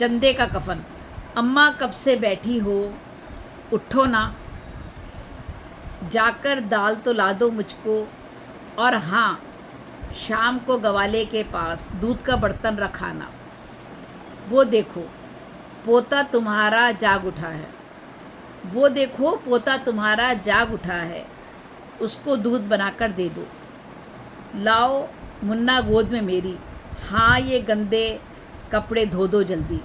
चंदे का कफन। अम्मा कब से बैठी हो, उठो ना, जाकर दाल तो ला दो मुझको। और हाँ, शाम को गवाले के पास दूध का बर्तन रखाना। वो देखो पोता तुम्हारा जाग उठा है, वो देखो पोता तुम्हारा जाग उठा है, उसको दूध बनाकर दे दो। लाओ मुन्ना गोद में मेरी, हाँ ये गंदे कपड़े धो दो जल्दी।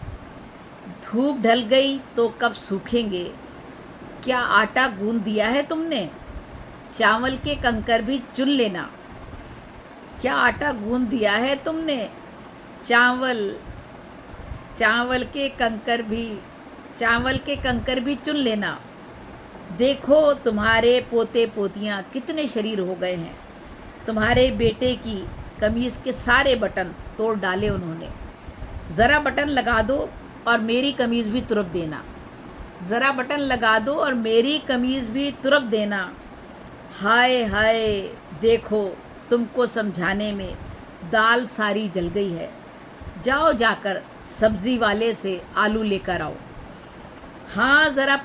धूप ढल गई तो कब सूखेंगे, क्या आटा गूंद दिया है तुमने, चावल के कंकर भी चुन लेना। क्या आटा गूंद दिया है तुमने, चावल के कंकर भी चुन लेना। देखो तुम्हारे पोते पोतियाँ कितने शरीर हो गए हैं, तुम्हारे बेटे की कमीज़ के सारे बटन तोड़ डाले उन्होंने। ज़रा बटन लगा दो और मेरी कमीज़ भी तुरप देना, ज़रा बटन लगा दो और मेरी कमीज़ भी तुरप देना। हाय हाय देखो तुमको समझाने में दाल सारी जल गई है, जाओ जाकर सब्ज़ी वाले से आलू लेकर आओ। हाँ ज़रा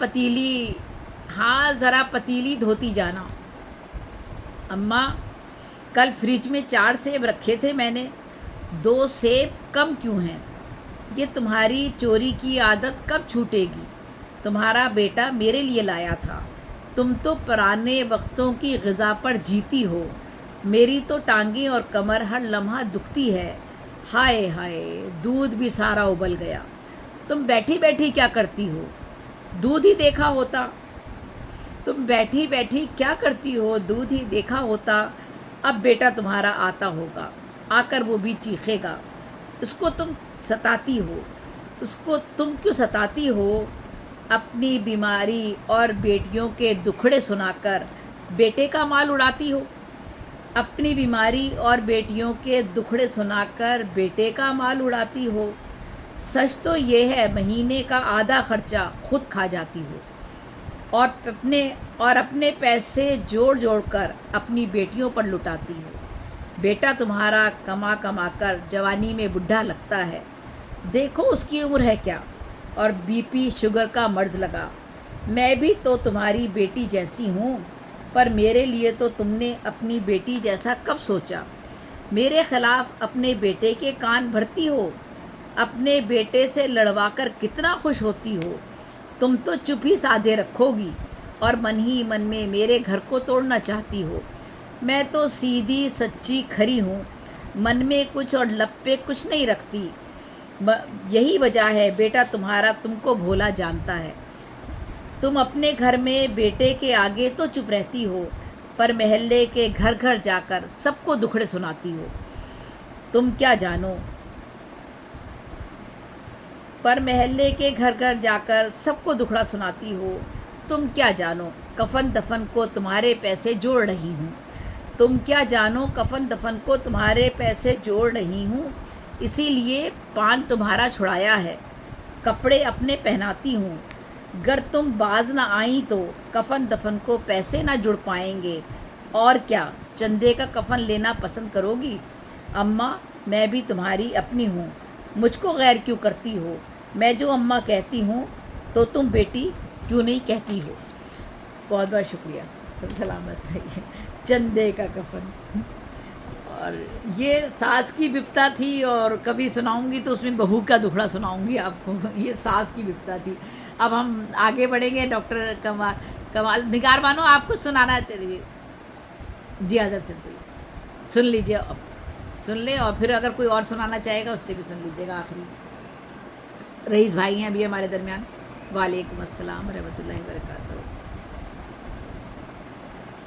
पतीली धोती जाना। अम्मा कल फ्रिज में 4 सेब रखे थे मैंने, 2 सेब कम क्यों हैं, ये तुम्हारी चोरी की आदत कब छूटेगी, तुम्हारा बेटा मेरे लिए लाया था। तुम तो पुराने वक्तों की ग़िज़ा पर जीती हो, मेरी तो टांगें और कमर हर लम्हा दुखती है। हाय हाय दूध भी सारा उबल गया। तुम बैठी बैठी क्या करती हो, दूध ही देखा होता। तुम बैठी बैठी क्या करती हो, दूध ही देखा होता। अब बेटा तुम्हारा आता होगा, आकर वो भी चीखेगा। उसको तुम सताती हो, उसको तुम क्यों सताती हो। अपनी बीमारी और बेटियों के दुखड़े सुनाकर बेटे का माल उड़ाती हो, अपनी बीमारी और बेटियों के दुखड़े सुनाकर बेटे का माल उड़ाती हो। सच तो ये है महीने का आधा खर्चा खुद खा जाती हो, और अपने पैसे जोड़ जोड़ कर अपनी बेटियों पर लुटाती हो। बेटा तुम्हारा कमा कमा कर जवानी में बुढ़ा लगता है, देखो उसकी उम्र है क्या, और बीपी शुगर का मर्ज लगा। मैं भी तो तुम्हारी बेटी जैसी हूँ, पर मेरे लिए तो तुमने अपनी बेटी जैसा कब सोचा। मेरे खिलाफ अपने बेटे के कान भरती हो, अपने बेटे से लड़वाकर कितना खुश होती हो। तुम तो चुप ही साधे रखोगी और मन ही मन में मेरे घर को तोड़ना चाहती हो। मैं तो सीधी सच्ची खरी हूँ, मन में कुछ और लब पे कुछ नहीं रखती। यही वजह है बेटा तुम्हारा तुमको भोला जानता है। तुम अपने घर में बेटे के आगे तो चुप रहती हो, पर महल्ले के घर घर जाकर सबको दुखड़े सुनाती हो। तुम क्या जानो, पर महल्ले के घर घर जाकर सबको दुखड़ा सुनाती हो। तुम क्या जानो कफन दफन को तुम्हारे पैसे जोड़ रही हूँ, तुम क्या जानो कफन दफन को तुम्हारे पैसे जोड़ रही हूँ। इसीलिए पान तुम्हारा छुड़ाया है, कपड़े अपने पहनाती हूँ। गर तुम बाज ना आई तो कफन दफन को पैसे ना जुड़ पाएंगे। और क्या चंदे का कफन लेना पसंद करोगी। अम्मा मैं भी तुम्हारी अपनी हूँ, मुझको गैर क्यों करती हो। मैं जो अम्मा कहती हूँ तो तुम बेटी क्यों नहीं कहती हो। बहुत बहुत शुक्रिया, सब सलामत रहिए। चंदे का कफन। और ये सास की विपता थी, और कभी सुनाऊंगी तो उसमें बहू का दुखड़ा सुनाऊंगी आपको। ये सास की विपता थी। अब हम आगे बढ़ेंगे। डॉक्टर कमाल निगार बानो आपको सुनाना चाहिए। जी हाजर सिलसिला सुन लीजिए, अब सुन ले, और फिर अगर कोई और सुनाना चाहेगा उससे भी सुन लीजिएगा। आखिरी रईस भाई हैं अभी हमारे दरमियान। वालेकुम अस्सलाम रहमतुल्लाहि व बरकातहू।